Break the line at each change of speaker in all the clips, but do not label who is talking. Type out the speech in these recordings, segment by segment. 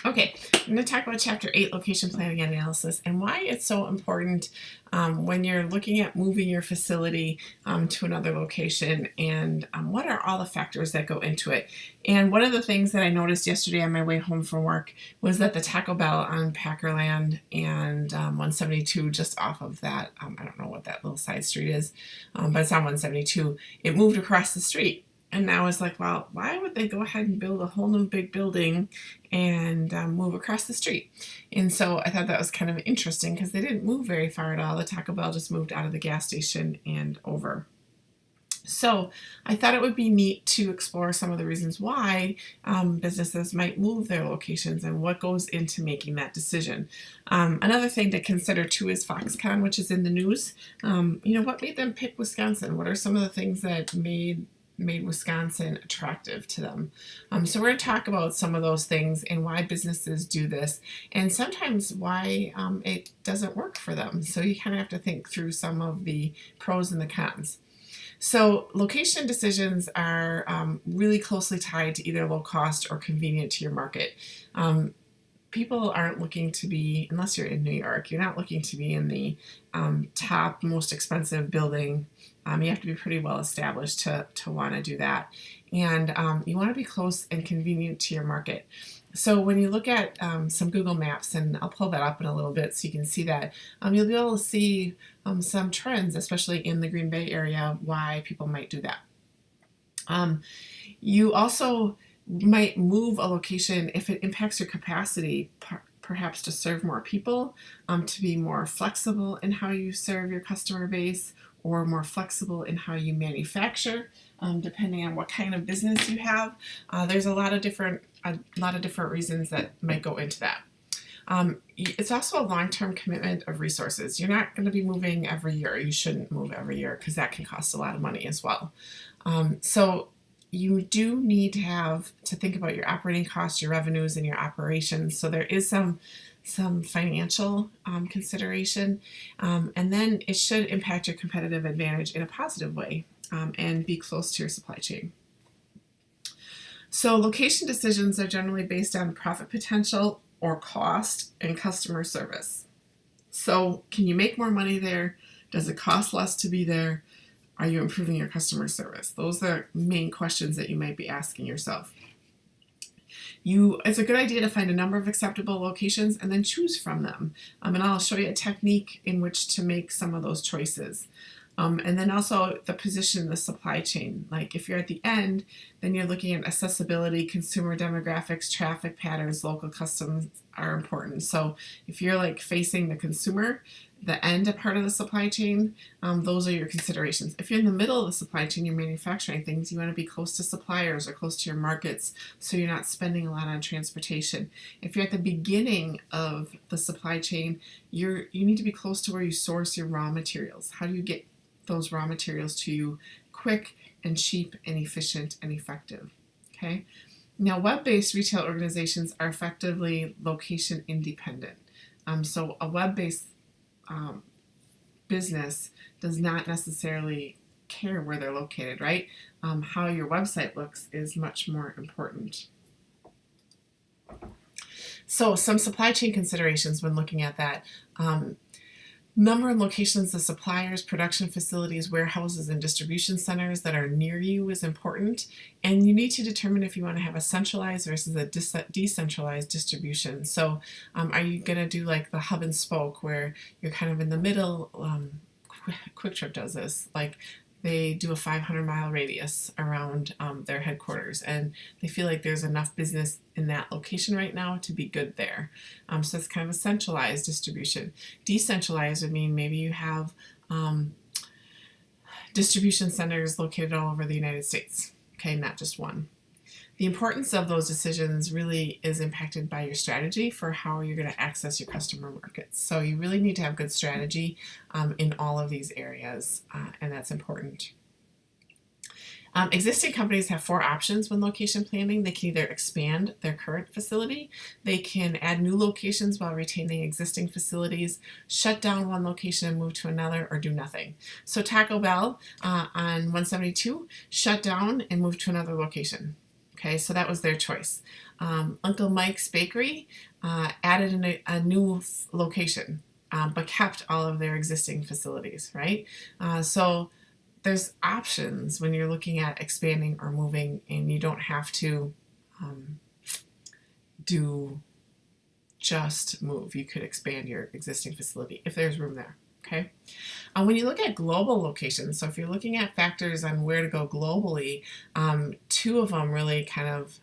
Okay, I'm going to talk about Chapter 8, Location Planning and Analysis, and why it's so important when you're looking at moving your facility to another location, and what are all the factors that go into it. And one of the things that I noticed yesterday on my way home from work was that the Taco Bell on Packerland and 172, just off of that, I don't know what that little side street is, but it's on 172, it moved across the street. And I was like, well, why would they go ahead and build a whole new big building and move across the street? And so I thought that was kind of interesting because they didn't move very far at all. The Taco Bell just moved out of the gas station and over. So I thought it would be neat to explore some of the reasons why businesses might move their locations and what goes into making that decision. Another thing to consider too is Foxconn, which is in the news. What made them pick Wisconsin? What are some of the things that made Wisconsin attractive to them? So we're going to talk about some of those things and why businesses do this, and sometimes why it doesn't work for them. So you kind of have to think through some of the pros and the cons. So location decisions are really closely tied to either low cost or convenient to your market. People aren't looking to be, unless you're in New York, you're not looking to be in the top, most expensive building. You have to be pretty well established to want to do that. And you want to be close and convenient to your market. So when you look at some Google Maps, and I'll pull that up in a little bit so you can see that, you'll be able to see some trends, especially in the Green Bay area, why people might do that. You also might move a location if it impacts your capacity, perhaps to serve more people, to be more flexible in how you serve your customer base, or more flexible in how you manufacture, depending on what kind of business you have. There's a lot of different reasons that might go into that. It's also a long-term commitment of resources. You're not going to be moving every year. You shouldn't move every year because that can cost a lot of money as well. So you do need to think about your operating costs, your revenues, and your operations. So there is some financial consideration, and then it should impact your competitive advantage in a positive way, and be close to your supply chain. So location decisions are generally based on profit potential or cost and customer service. So can you make more money there? Does it cost less to be there? Are you improving your customer service? Those are main questions that you might be asking yourself. It's a good idea to find a number of acceptable locations and then choose from them. And I'll show you a technique in which to make some of those choices. And then also the position in the supply chain. Like if you're at the end, then you're looking at accessibility, consumer demographics, traffic patterns, local customs are important. So if you're like facing the consumer, the end part of the supply chain, those are your considerations. If you're in the middle of the supply chain, you're manufacturing things, you want to be close to suppliers or close to your markets so you're not spending a lot on transportation. If you're at the beginning of the supply chain, you need to be close to where you source your raw materials. How do you get those raw materials to you quick and cheap and efficient and effective? Okay. Now, web-based retail organizations are effectively location independent. So a web-based business does not necessarily care where they're located, right? How your website looks is much more important. So some supply chain considerations when looking at that. Number and locations of suppliers, production facilities, warehouses, and distribution centers that are near you is important. And you need to determine if you want to have a centralized versus a decentralized distribution. So are you going to do like the hub and spoke where you're kind of in the middle? Quick Trip does this. Like they do a 500-mile radius around their headquarters, and they feel like there's enough business in that location right now to be good there. So it's kind of a centralized distribution. Decentralized would mean maybe you have distribution centers located all over the United States, okay, not just one. The importance of those decisions really is impacted by your strategy for how you're going to access your customer markets. So you really need to have good strategy in all of these areas, and that's important. Existing companies have 4 options when location planning. They can either expand their current facility, they can add new locations while retaining existing facilities, shut down one location and move to another, or do nothing. So Taco Bell on 172 shut down and moved to another location. Okay, so that was their choice. Uncle Mike's Bakery added a new location, but kept all of their existing facilities, right? So there's options when you're looking at expanding or moving, and you don't have to do just move. You could expand your existing facility if there's room there. Okay. When you look at global locations, so if you're looking at factors on where to go globally, two of them really kind of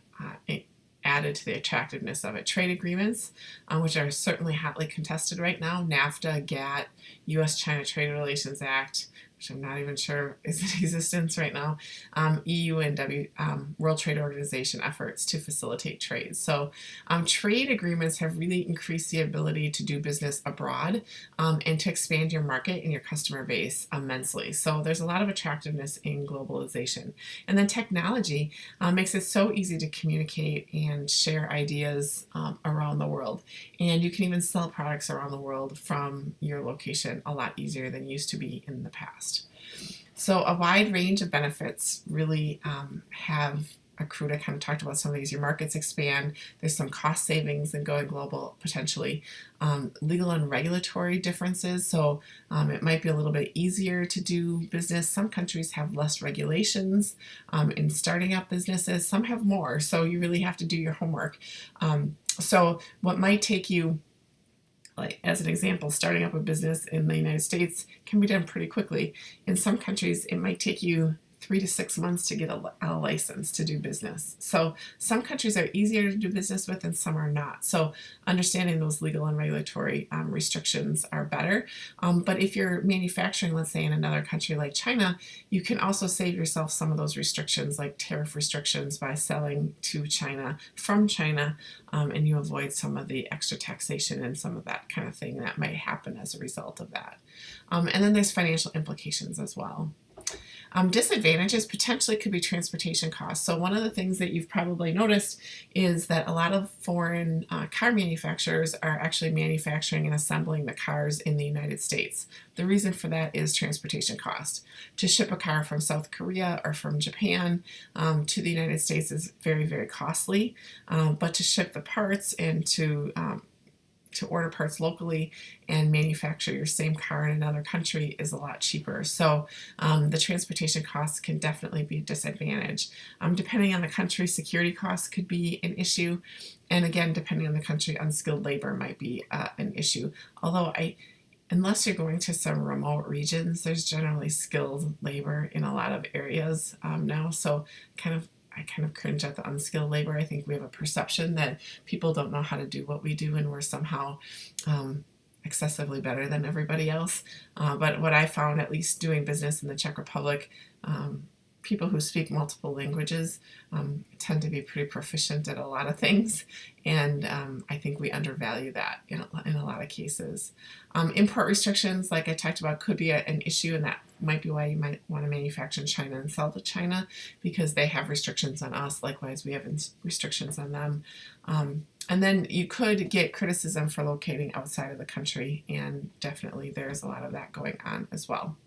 added to the attractiveness of it. Trade agreements, which are certainly hotly contested right now. NAFTA, GATT, U.S.-China Trade Relations Act, which I'm not even sure is in existence right now, EU and World Trade Organization efforts to facilitate trade. So trade agreements have really increased the ability to do business abroad and to expand your market and your customer base immensely. So there's a lot of attractiveness in globalization. And then technology makes it so easy to communicate and share ideas around the world. And you can even sell products around the world from your location a lot easier than used to be in the past. So a wide range of benefits really have accrued. I kind of talked about some of these. Your markets expand. There's some cost savings in going global potentially. Legal and regulatory differences. So it might be a little bit easier to do business. Some countries have less regulations in starting up businesses. Some have more. So you really have to do your homework. So what might take you, like as an example, starting up a business in the United States can be done pretty quickly. In some countries, it might take you 3 to 6 months to get a license to do business. So some countries are easier to do business with and some are not. So understanding those legal and regulatory restrictions are better. But if you're manufacturing, let's say in another country like China, you can also save yourself some of those restrictions, like tariff restrictions, by selling to China from China, and you avoid some of the extra taxation and some of that kind of thing that might happen as a result of that. And then there's financial implications as well. Disadvantages potentially could be transportation costs. So one of the things that you've probably noticed is that a lot of foreign car manufacturers are actually manufacturing and assembling the cars in the United States. The reason for that is transportation cost. To ship a car from South Korea or from Japan to the United States is very, very costly, but to ship the parts and to order parts locally and manufacture your same car in another country is a lot cheaper. So the transportation costs can definitely be a disadvantage. Depending on the country, security costs could be an issue. And again, depending on the country, unskilled labor might be an issue. Although unless you're going to some remote regions, there's generally skilled labor in a lot of areas now. So I kind of cringe at the unskilled labor. I think we have a perception that people don't know how to do what we do and we're somehow excessively better than everybody else. But what I found, at least doing business in the Czech Republic, people who speak multiple languages tend to be pretty proficient at a lot of things, and I think we undervalue that in a lot of cases. Import restrictions, like I talked about, could be an issue, and that might be why you might want to manufacture in China and sell to China, because they have restrictions on us. Likewise, we have restrictions on them. And then you could get criticism for locating outside of the country, and definitely there's a lot of that going on as well.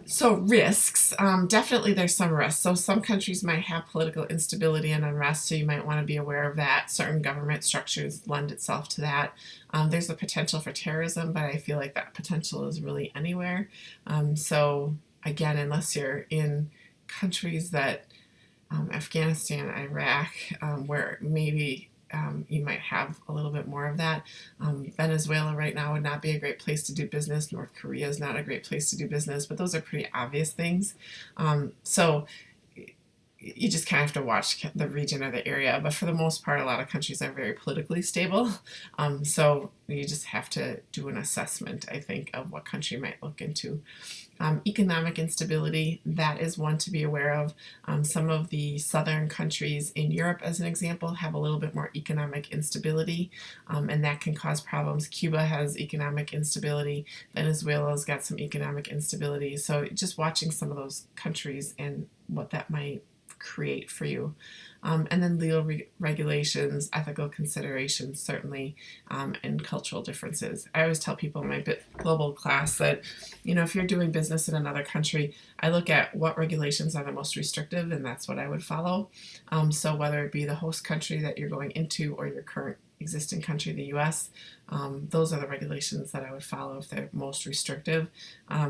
So risks, definitely there's some risks. So some countries might have political instability and unrest, so you might want to be aware of that. Certain government structures lend itself to that. There's a potential for terrorism, but I feel like that potential is really anywhere. So again, unless you're in countries that Afghanistan, Iraq, where maybe you might have a little bit more of that. Venezuela right now would not be a great place to do business. North Korea is not a great place to do business, but those are pretty obvious things. So you just kind of have to watch the region or the area. But for the most part, a lot of countries are very politically stable. So you just have to do an assessment, I think, of what country you might look into. Economic instability, that is one to be aware of. Some of the southern countries in Europe, as an example, have a little bit more economic instability, and that can cause problems. Cuba has economic instability. Venezuela's got some economic instability. So just watching some of those countries and what that might create for you. And then legal regulations, ethical considerations, certainly, and cultural differences. I always tell people in my global class that, if you're doing business in another country, I look at what regulations are the most restrictive, and that's what I would follow. So whether it be the host country that you're going into or your current existing country, the US, those are the regulations that I would follow if they're most restrictive,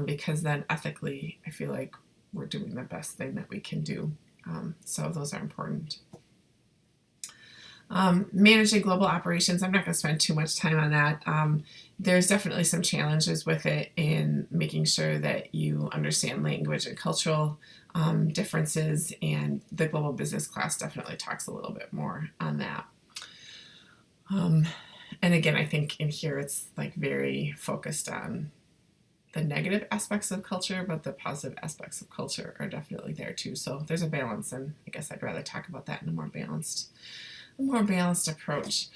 because then ethically, I feel like we're doing the best thing that we can do. So those are important. Managing global operations, I'm not going to spend too much time on that. There's definitely some challenges with it in making sure that you understand language and cultural differences, and the global business class definitely talks a little bit more on that. And again, I think in here it's like very focused on the negative aspects of culture, but the positive aspects of culture are definitely there too. So there's a balance, and I guess I'd rather talk about that in a more balanced approach.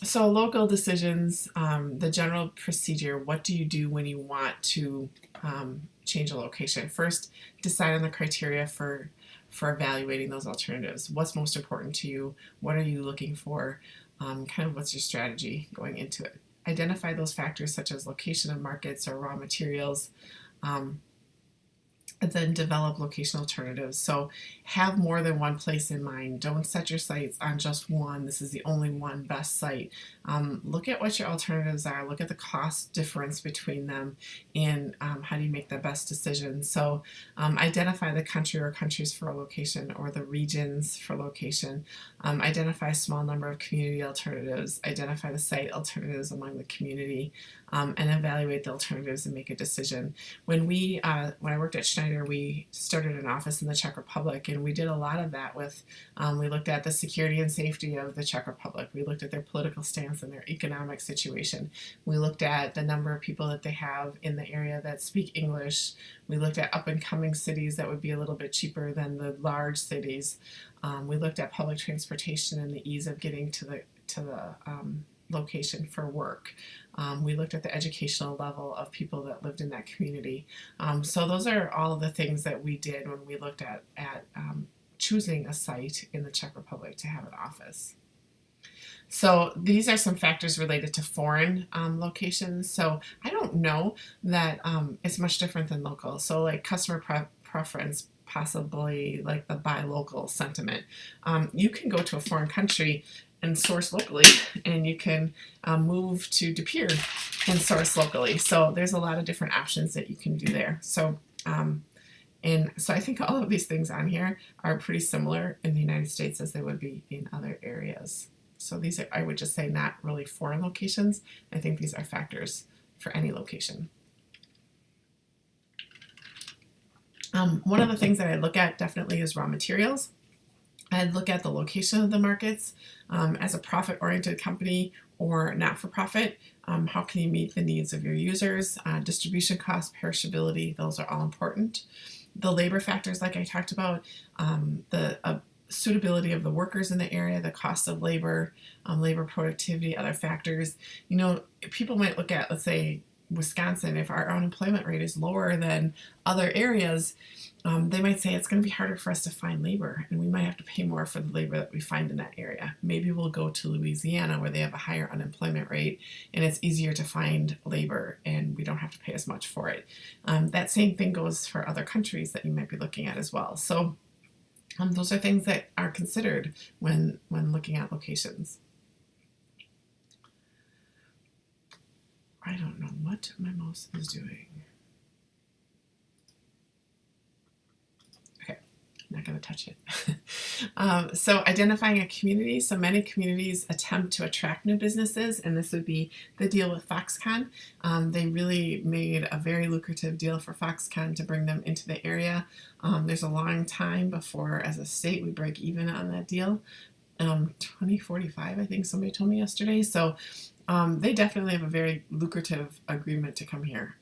So local decisions, the general procedure, what do you do when you want to change a location? First, decide on the criteria for evaluating those alternatives. What's most important to you? What are you looking for? Kind of what's your strategy going into it? Identify those factors such as location of markets or raw materials, and then develop location alternatives. So have more than one place in mind. Don't set your sights on just one. This is the only one best site. Look at what your alternatives are. Look at the cost difference between them, and how do you make the best decision. So identify the country or countries for a location, or the regions for location. Identify a small number of community alternatives. Identify the site alternatives among the community, and evaluate the alternatives and make a decision. When I worked at Schneider, we started an office in the Czech Republic, and we did a lot of that with, we looked at the security and safety of the Czech Republic. We looked at their political stance and their economic situation. We looked at the number of people that they have in the area that speak English. We looked at up-and-coming cities that would be a little bit cheaper than the large cities. We looked at public transportation and the ease of getting to the location for work. We looked at the educational level of people that lived in that community. So those are all of the things that we did when we looked at choosing a site in the Czech Republic to have an office. So these are some factors related to foreign locations. So I don't know that it's much different than local. So like customer preference, possibly like the buy local sentiment. You can go to a foreign country and source locally, and you can move to De Pere and source locally. So there's a lot of different options that you can do there. So I think all of these things on here are pretty similar in the United States as they would be in other areas. So these are, I would just say, not really foreign locations. I think these are factors for any location. One of the things that I look at definitely is raw materials. I'd look at the location of the markets. As a profit-oriented company or not-for-profit, how can you meet the needs of your users? Distribution costs, perishability, those are all important. The labor factors, like I talked about, the suitability of the workers in the area, the cost of labor, labor productivity, other factors. People might look at, let's say, Wisconsin. If our unemployment rate is lower than other areas, they might say it's going to be harder for us to find labor, and we might have to pay more for the labor that we find in that area. Maybe we'll go to Louisiana, where they have a higher unemployment rate and it's easier to find labor, and we don't have to pay as much for it. That same thing goes for other countries that you might be looking at as well. So those are things that are considered when looking at locations. I don't know what my mouse is doing. Okay, I'm not going to touch it. So identifying a community. So many communities attempt to attract new businesses, and this would be the deal with Foxconn. They really made a very lucrative deal for Foxconn to bring them into the area. There's a long time before, as a state, we break even on that deal. 2045, I think somebody told me yesterday. So they definitely have a very lucrative agreement to come here.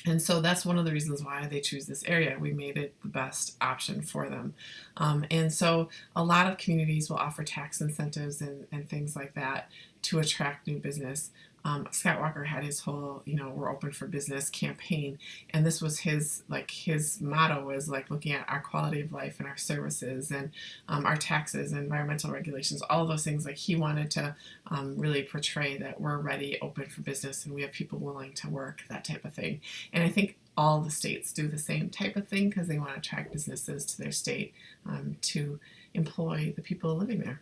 And so that's one of the reasons why they choose this area. We made it the best option for them. And so a lot of communities will offer tax incentives and things like that to attract new business. Scott Walker had his whole, we're open for business campaign, and this was his motto was like looking at our quality of life and our services and our taxes and environmental regulations, all of those things. Like he wanted to really portray that we're ready, open for business, and we have people willing to work, that type of thing. And I think all the states do the same type of thing because they want to attract businesses to their state to employ the people living there.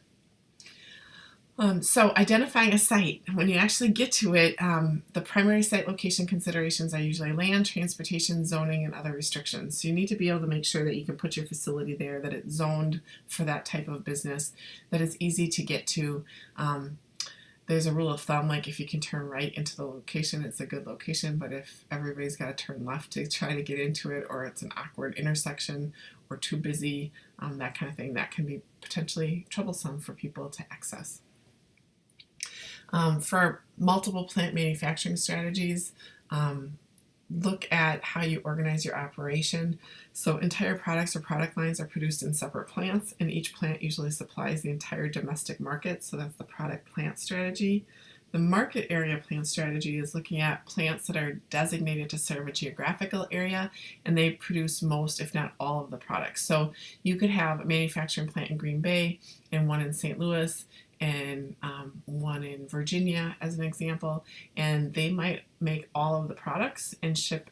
So identifying a site, when you actually get to it, the primary site location considerations are usually land, transportation, zoning, and other restrictions. So you need to be able to make sure that you can put your facility there, that it's zoned for that type of business, that it's easy to get to. There's a rule of thumb, like if you can turn right into the location, it's a good location, but if everybody's got to turn left to try to get into it, or it's an awkward intersection or too busy, that kind of thing, that can be potentially troublesome for people to access. For multiple plant manufacturing strategies, look at how you organize your operation. So entire products or product lines are produced in separate plants, and each plant usually supplies the entire domestic market, so that's the product plant strategy. The market area plant strategy is looking at plants that are designated to serve a geographical area, and they produce most, if not all, of the products. So you could have a manufacturing plant in Green Bay and one in St. Louis, and one in Virginia as an example, and they might make all of the products and ship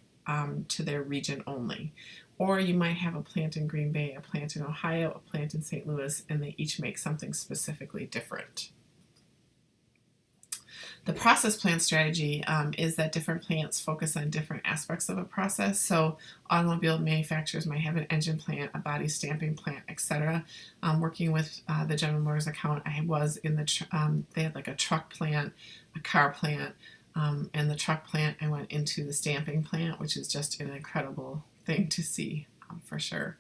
to their region only. Or you might have a plant in Green Bay, a plant in Ohio, a plant in St. Louis, and they each make something specifically different. The process plant strategy is that different plants focus on different aspects of a process. So automobile manufacturers might have an engine plant, a body stamping plant, etc. Working with the General Motors account, I was in the, they had like a truck plant, a car plant, and the truck plant, I went into the stamping plant, which is just an incredible thing to see for sure.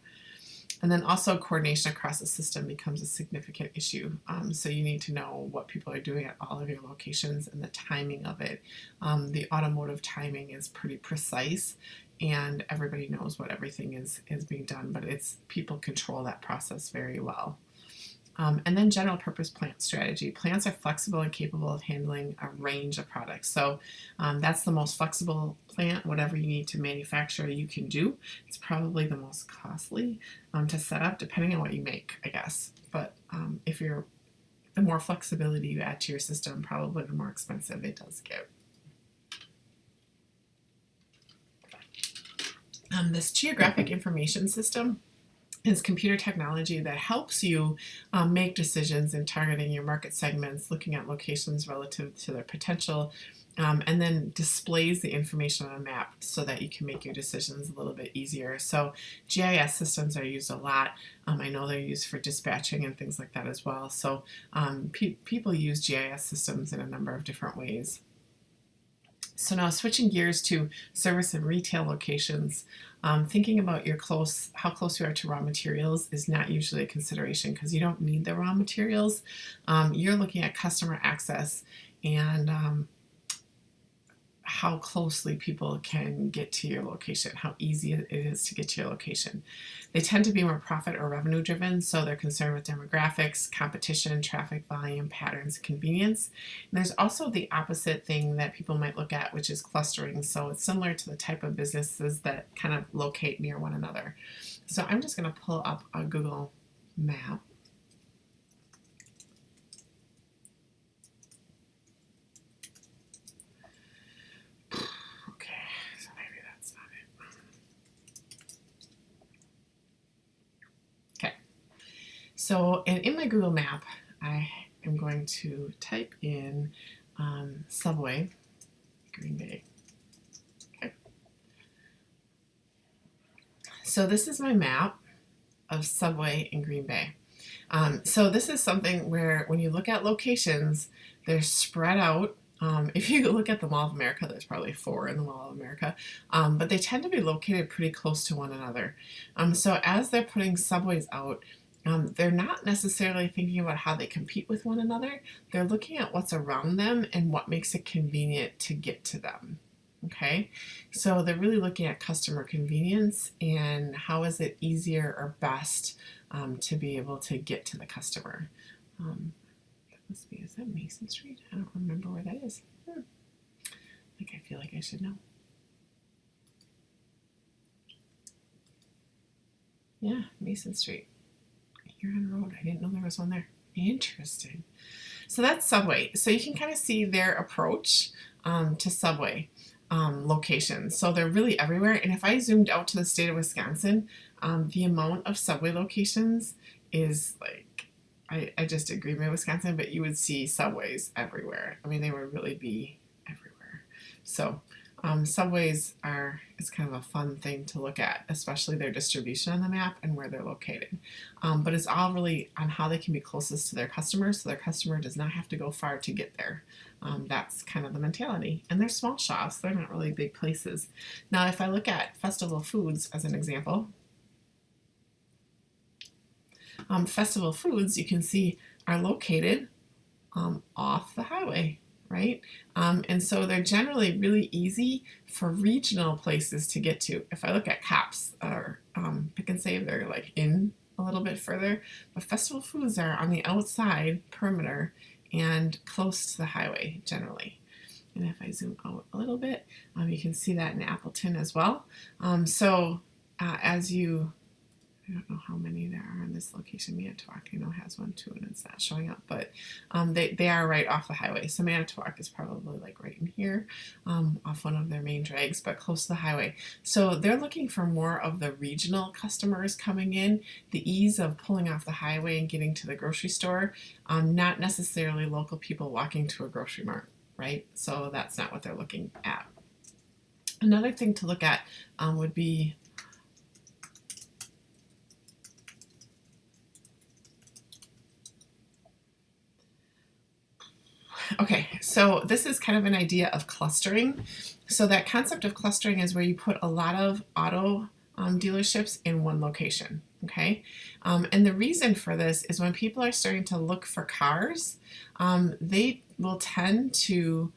And then also coordination across the system becomes a significant issue. So you need to know what people are doing at all of your locations and the timing of it. The automotive timing is pretty precise, and everybody knows what everything is being done, but people control that process very well. And then general purpose plant strategy. Plants are flexible and capable of handling a range of products. So that's the most flexible plant. Whatever you need to manufacture, you can do. It's probably the most costly to set up, depending on what you make, I guess. But the more flexibility you add to your system, probably the more expensive it does get. This geographic information system is computer technology that helps you make decisions in targeting your market segments, looking at locations relative to their potential, and then displays the information on a map so that you can make your decisions a little bit easier. So GIS systems are used a lot. I know they're used for dispatching and things like that as well. So people use GIS systems in a number of different ways. So now switching gears to service and retail locations, thinking about how close you are to raw materials is not usually a consideration because you don't need the raw materials. You're looking at customer access and how closely people can get to your location, how easy it is to get to your location. They tend to be more profit or revenue driven, so they're concerned with demographics, competition, traffic volume, patterns, convenience. And there's also the opposite thing that people might look at, which is clustering. So it's similar to the type of businesses that kind of locate near one another. So I'm just going to pull up a Google map. So, and in my Google map, I am going to type in Subway, Green Bay. Okay. So this is my map of Subway in Green Bay. So this is something where when you look at locations, they're spread out. If you look at the Mall of America, there's probably 4 in the Mall of America, but they tend to be located pretty close to one another. So as they're putting subways out, they're not necessarily thinking about how they compete with one another. They're looking at what's around them and what makes it convenient to get to them. Okay, so they're really looking at customer convenience and how is it easier or best to be able to get to the customer. That must be, is that Mason Street? I don't remember where that is. Like, I feel like I should know. Yeah, Mason Street. Huron Road. I didn't know there was one there. Interesting. So that's Subway. So you can kind of see their approach to Subway locations. So they're really everywhere. And if I zoomed out to the state of Wisconsin, the amount of Subway locations is like, I just agree with Wisconsin, but you would see Subways everywhere. I mean, they would really be everywhere. So subways is kind of a fun thing to look at, especially their distribution on the map and where they're located. But it's all really on how they can be closest to their customers, so their customer does not have to go far to get there. That's kind of the mentality. And they're small shops, they're not really big places. Now, if I look at Festival Foods as an example, Festival Foods, you can see, are located off the highway, right? And so they're generally really easy for regional places to get to. If I look at Cops or Pick and Save, they're like in a little bit further, but Festival Foods are on the outside perimeter and close to the highway generally. And if I zoom out a little bit, you can see that in Appleton as well. As you I don't know how many there are in this location. Manitowoc, I know, has one too, and it's not showing up, but they are right off the highway. So Manitowoc is probably like right in here, off one of their main drags, but close to the highway. So they're looking for more of the regional customers coming in, the ease of pulling off the highway and getting to the grocery store, not necessarily local people walking to a grocery mart, right? So that's not what they're looking at. Another thing to look at would be okay, so this is kind of an idea of clustering. So that concept of clustering is where you put a lot of auto dealerships in one location, okay? And the reason for this is when people are starting to look for cars, they will tend to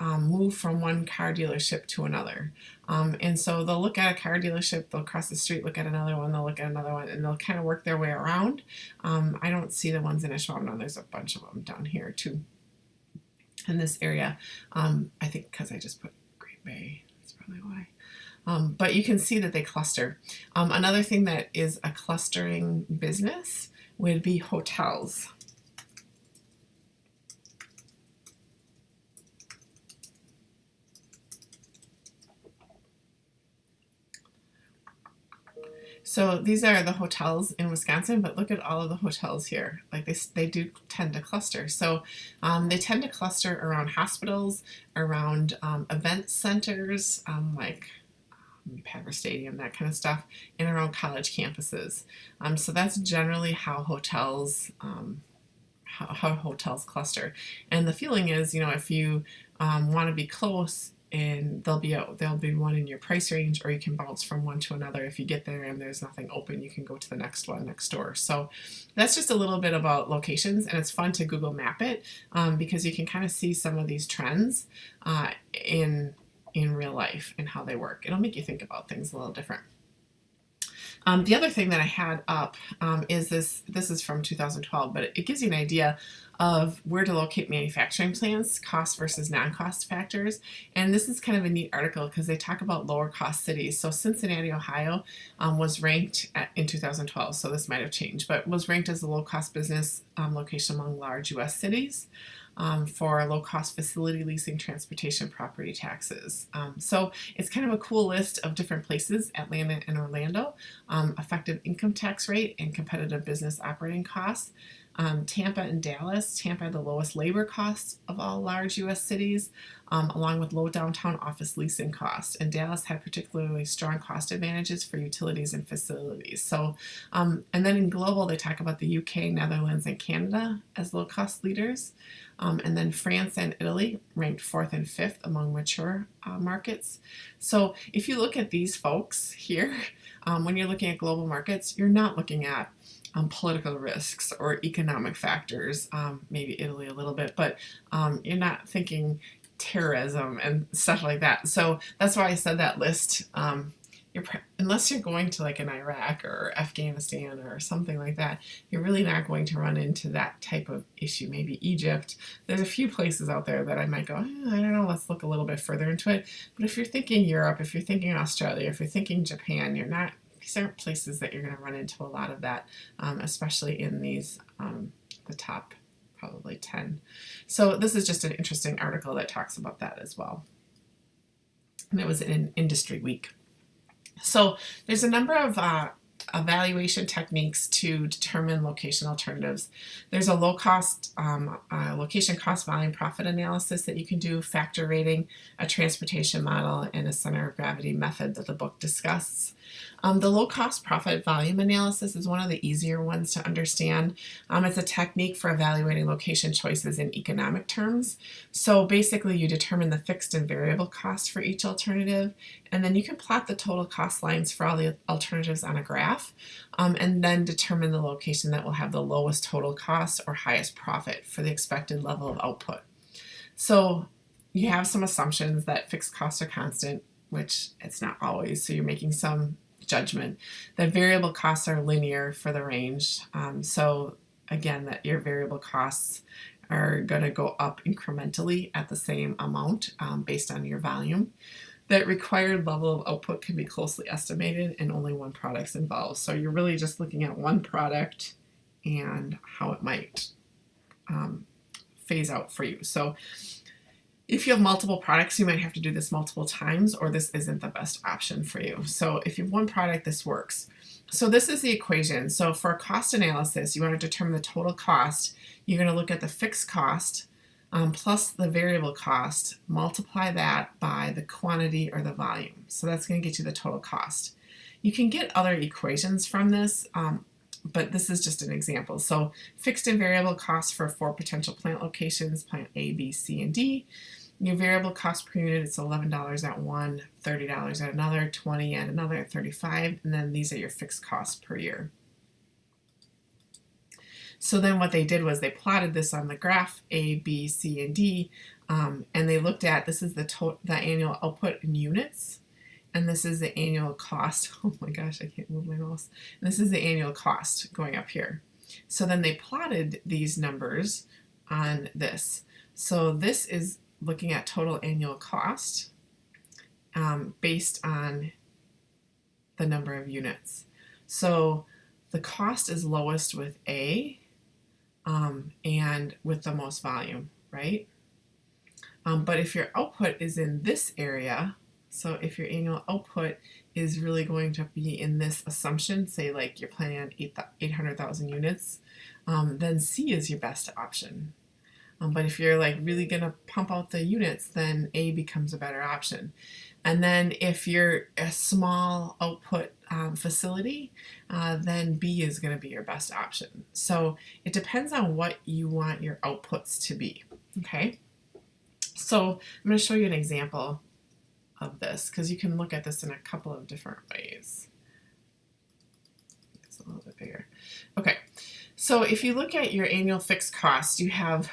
move from one car dealership to another. And so they'll look at a car dealership, they'll cross the street, look at another one, they'll look at another one, and they'll kind of work their way around. I don't see the ones in Ishmael. There's a bunch of them down here too in this area. I think because I just put Great Bay, that's probably why. But you can see that they cluster. Another thing that is a clustering business would be hotels. So these are the hotels in Wisconsin, but look at all of the hotels here. Like they do tend to cluster. So they tend to cluster around hospitals, around event centers, like Packer Stadium, that kind of stuff, and around college campuses. So that's generally how hotels cluster. And the feeling is, if you want to be close, and there'll be one in your price range, or you can bounce from one to another. If you get there and there's nothing open, you can go to the next one next door. So that's just a little bit about locations, and it's fun to Google Map it because you can kind of see some of these trends in real life and how they work. It'll make you think about things a little different. The other thing that I had up is this is from 2012, but it gives you an idea of where to locate manufacturing plants, cost versus non-cost factors. And this is kind of a neat article because they talk about lower cost cities. So Cincinnati, Ohio was ranked in 2012, so this might have changed, but was ranked as a low-cost business location among large U.S. cities. For low-cost facility leasing, transportation, property taxes. So it's kind of a cool list of different places, Atlanta and Orlando, effective income tax rate and competitive business operating costs. Tampa and Dallas. Tampa had the lowest labor costs of all large U.S. cities, along with low downtown office leasing costs. And Dallas had particularly strong cost advantages for utilities and facilities. So, and then in global, they talk about the UK, Netherlands, and Canada as low-cost leaders. And then France and Italy ranked 4th and 5th among mature markets. So if you look at these folks here, when you're looking at global markets, you're not looking at political risks or economic factors, maybe Italy a little bit, but you're not thinking terrorism and stuff like that. So that's why I said that list unless you're going to like an Iraq or Afghanistan or something like that, you're really not going to run into that type of issue. Maybe Egypt. There's a few places out there that I might go, I don't know, let's look a little bit further into it. But if you're thinking Europe, if you're thinking Australia, if you're thinking Japan, these aren't places that you're going to run into a lot of that, especially in these, the top probably 10. So this is just an interesting article that talks about that as well. And it was in Industry Week. So there's a number of evaluation techniques to determine location alternatives. There's a low-cost location cost volume profit analysis that you can do, factor rating, a transportation model, and a center of gravity method that the book discusses. The low-cost profit volume analysis is one of the easier ones to understand. It's a technique for evaluating location choices in economic terms. So basically you determine the fixed and variable costs for each alternative, and then you can plot the total cost lines for all the alternatives on a graph, and then determine the location that will have the lowest total cost or highest profit for the expected level of output. So you have some assumptions that fixed costs are constant, which it's not always, so you're making some judgment. That variable costs are linear for the range, so again, that your variable costs are going to go up incrementally at the same amount based on your volume. That required level of output can be closely estimated and only one product's involved. So you're really just looking at one product and how it might phase out for you. So if you have multiple products, you might have to do this multiple times, or this isn't the best option for you. So if you have one product, this works. So this is the equation. So for a cost analysis, you want to determine the total cost. You're going to look at the fixed cost plus the variable cost, multiply that by the quantity or the volume. So that's going to get you the total cost. You can get other equations from this, but this is just an example. So fixed and variable costs for 4 potential plant locations, plant A, B, C, and D. Your variable cost per unit, it's $11 at one, $30 at another, $20 at another, $35, and then these are your fixed costs per year. So then what they did was they plotted this on the graph A, B, C, and D, and they looked at, this is the annual output in units, and this is the annual cost. Oh my gosh, I can't move my mouse. And this is the annual cost going up here. So then they plotted these numbers on this. So this is looking at total annual cost based on the number of units. So the cost is lowest with A and with the most volume, right? But if your output is in this area, so if your annual output is really going to be in this assumption, say like you're planning on 800,000 units, then C is your best option. But if you're like really going to pump out the units, then A becomes a better option. And then if you're a small output facility, then B is going to be your best option. So it depends on what you want your outputs to be. Okay. So I'm going to show you an example of this because you can look at this in a couple of different ways. It's a little bit bigger. Okay. So if you look at your annual fixed cost, you have,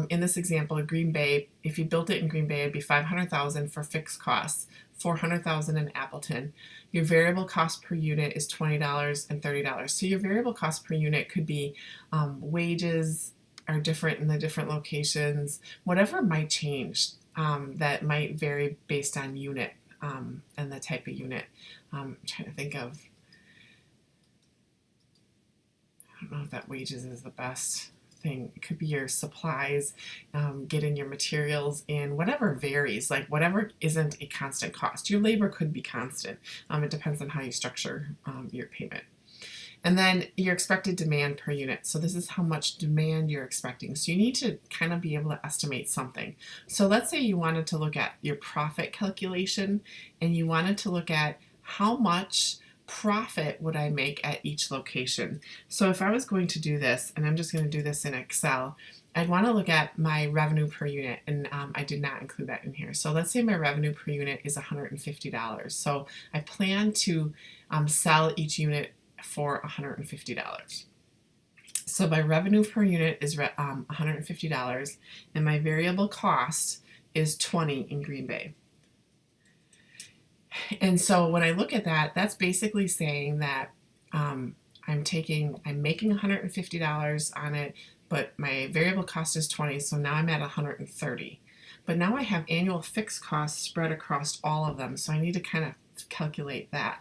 in this example, Green Bay, if you built it in Green Bay, it'd be $500,000 for fixed costs, $400,000 in Appleton. Your variable cost per unit is $20 and $30. So your variable cost per unit could be wages are different in the different locations, whatever might change that might vary based on unit and the type of unit. I'm trying to think of, I don't know if that wages is the best thing. It could be your supplies, getting your materials in, whatever varies, like whatever isn't a constant cost. Your labor could be constant. It depends on how you structure your payment. And then your expected demand per unit. So this is how much demand you're expecting. So you need to kind of be able to estimate something. So let's say you wanted to look at your profit calculation and you wanted to look at how much profit would I make at each location. So if I was going to do this, and I'm just going to do this in Excel, I'd want to look at my revenue per unit, and I did not include that in here. So let's say my revenue per unit is $150. So I plan to sell each unit for $150. So my revenue per unit is $150, and my variable cost is $20 in Green Bay. And so when I look at that, that's basically saying that I'm making $150 on it, but my variable cost is 20, so now I'm at 130. But now I have annual fixed costs spread across all of them, so I need to kind of calculate that.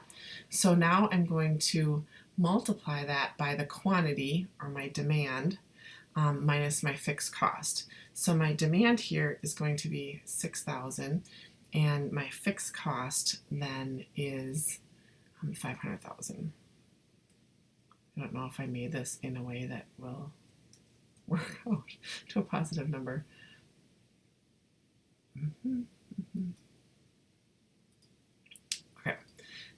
So now I'm going to multiply that by the quantity, or my demand, minus my fixed cost. So my demand here is going to be 6,000, and my fixed cost then is 500,000. I don't know if I made this in a way that will work out to a positive number. Okay,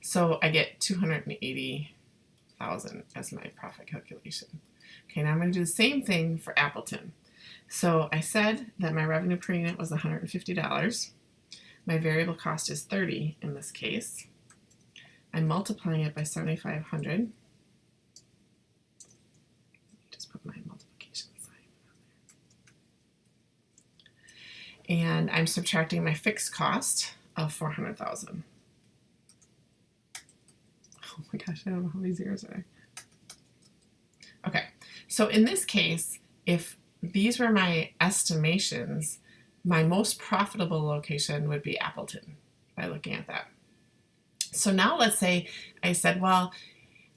so I get 280,000 as my profit calculation. Okay, now I'm going to do the same thing for Appleton. So I said that my revenue per unit was $150. My variable cost is 30 in this case. I'm multiplying it by 7,500. Just put my multiplication sign on there. And I'm subtracting my fixed cost of 400,000. Oh my gosh, I don't know how many zeros are there. Okay, so in this case, if these were my estimations, my most profitable location would be Appleton by looking at that. So now let's say I said, well,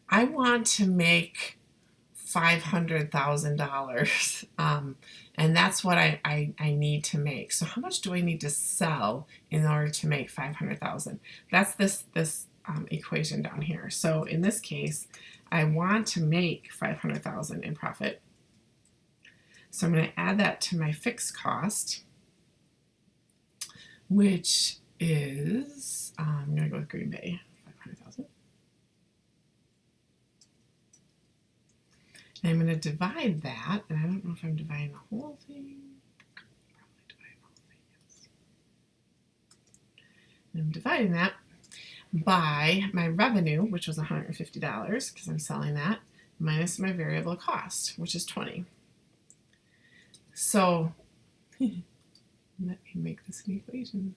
I want to make $500,000, and that's what I need to make. So how much do I need to sell in order to make 500,000? That's this equation down here. So in this case, I want to make 500,000 in profit. So I'm going to add that to my fixed cost, which is, I'm going to go with Green Bay, 500,000. And I'm going to divide that, and I don't know if I'm dividing the whole thing. Probably divide the whole thing, yes. And I'm dividing that by my revenue, which was $150, because I'm selling that, minus my variable cost, which is 20. So let me make this an equation.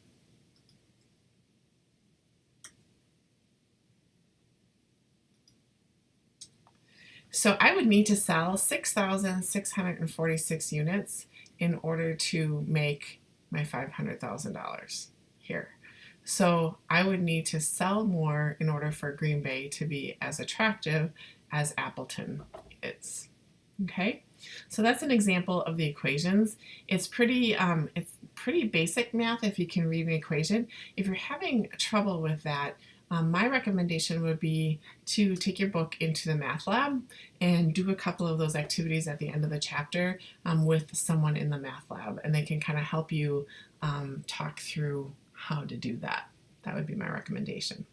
So I would need to sell 6,646 units in order to make my $500,000 here. So I would need to sell more in order for Green Bay to be as attractive as Appleton is. Okay, so that's an example of the equations. It's pretty basic math if you can read an equation. If you're having trouble with that, my recommendation would be to take your book into the math lab and do a couple of those activities at the end of the chapter with someone in the math lab, and they can kind of help you talk through how to do that. That would be my recommendation.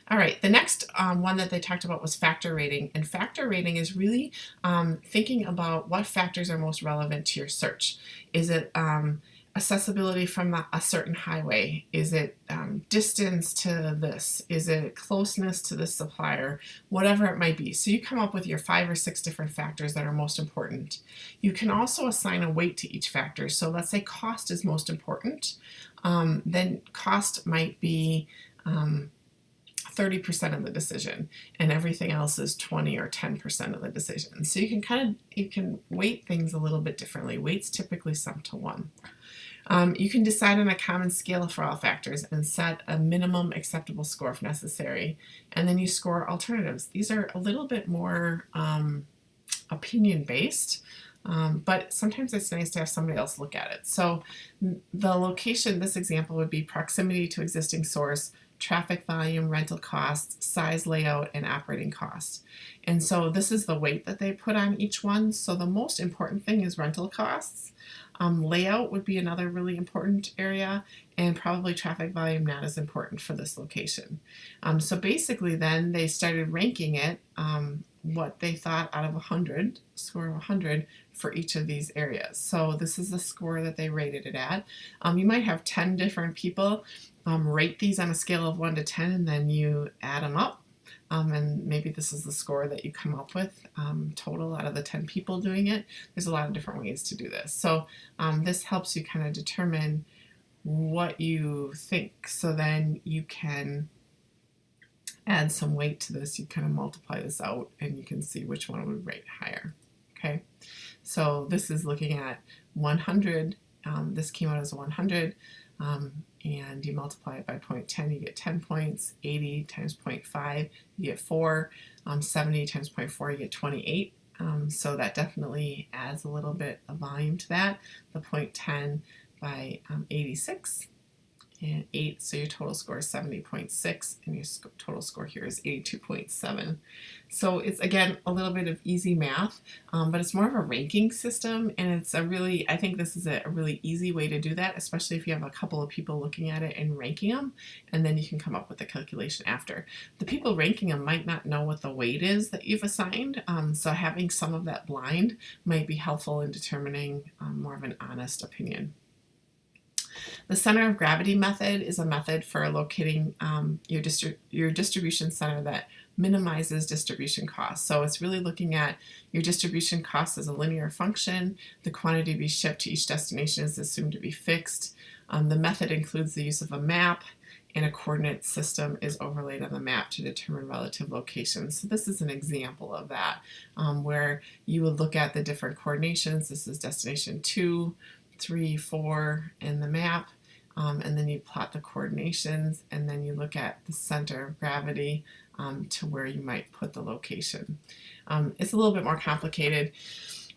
All right, the next one that they talked about was factor rating, and factor rating is really thinking about what factors are most relevant to your search. Is it accessibility from a certain highway? Is it distance to this? Is it closeness to this supplier? Whatever it might be. So you come up with your 5 or 6 different factors that are most important. You can also assign a weight to each factor. So let's say cost is most important. Then cost might be 30% of the decision, and everything else is 20 or 10% of the decision. So you can weight things a little bit differently. Weights typically sum to 1. You can decide on a common scale for all factors and set a minimum acceptable score if necessary, and then you score alternatives. These are a little bit more opinion based, but sometimes it's nice to have somebody else look at it. So the location, this example would be proximity to existing source, traffic volume, rental costs, size, layout, and operating costs. And so this is the weight that they put on each one. So the most important thing is rental costs. Layout would be another really important area, and probably traffic volume not as important for this location. So basically then they started ranking it, what they thought out of 100, score of 100 for each of these areas. So this is the score that they rated it at. You might have 10 different people rate these on a scale of 1 to 10, and then you add them up. And maybe this is the score that you come up with total out of the 10 people doing it. There's a lot of different ways to do this. So this helps you kind of determine what you think. So then you can add some weight to this. You kind of multiply this out and you can see which one would rate higher. Okay, so this is looking at 100. This came out as 100, and you multiply it by 0.10, you get 10 points. 80 times 0.5, you get 4. 70 times 0.4, you get 28. So that definitely adds a little bit of volume to that. The 0.10 by 86 and 8, so your total score is 70.6, and your total score here is 82.7. So it's, again, a little bit of easy math, but it's more of a ranking system, and it's a really, I think this is a really easy way to do that, especially if you have a couple of people looking at it and ranking them, and then you can come up with the calculation after. The people ranking them might not know what the weight is that you've assigned, so having some of that blind might be helpful in determining more of an honest opinion. The center of gravity method is a method for locating your distribution center that minimizes distribution costs. So it's really looking at your distribution costs as a linear function. The quantity to be shipped to each destination is assumed to be fixed. The method includes the use of a map, and a coordinate system is overlaid on the map to determine relative locations. So this is an example of that, where you would look at the different coordinations. This is destination 2, 3, 4 in the map, and then you plot the coordinations, and then you look at the center of gravity to where you might put the location. It's a little bit more complicated.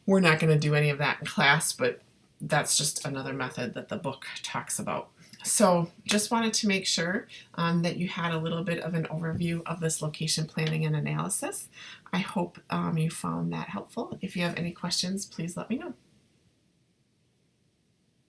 We're not going to do any of that in class, but that's just another method that the book talks about. So just wanted to make sure that you had a little bit of an overview of this location planning and analysis. I hope you found that helpful. If you have any questions, please let me know.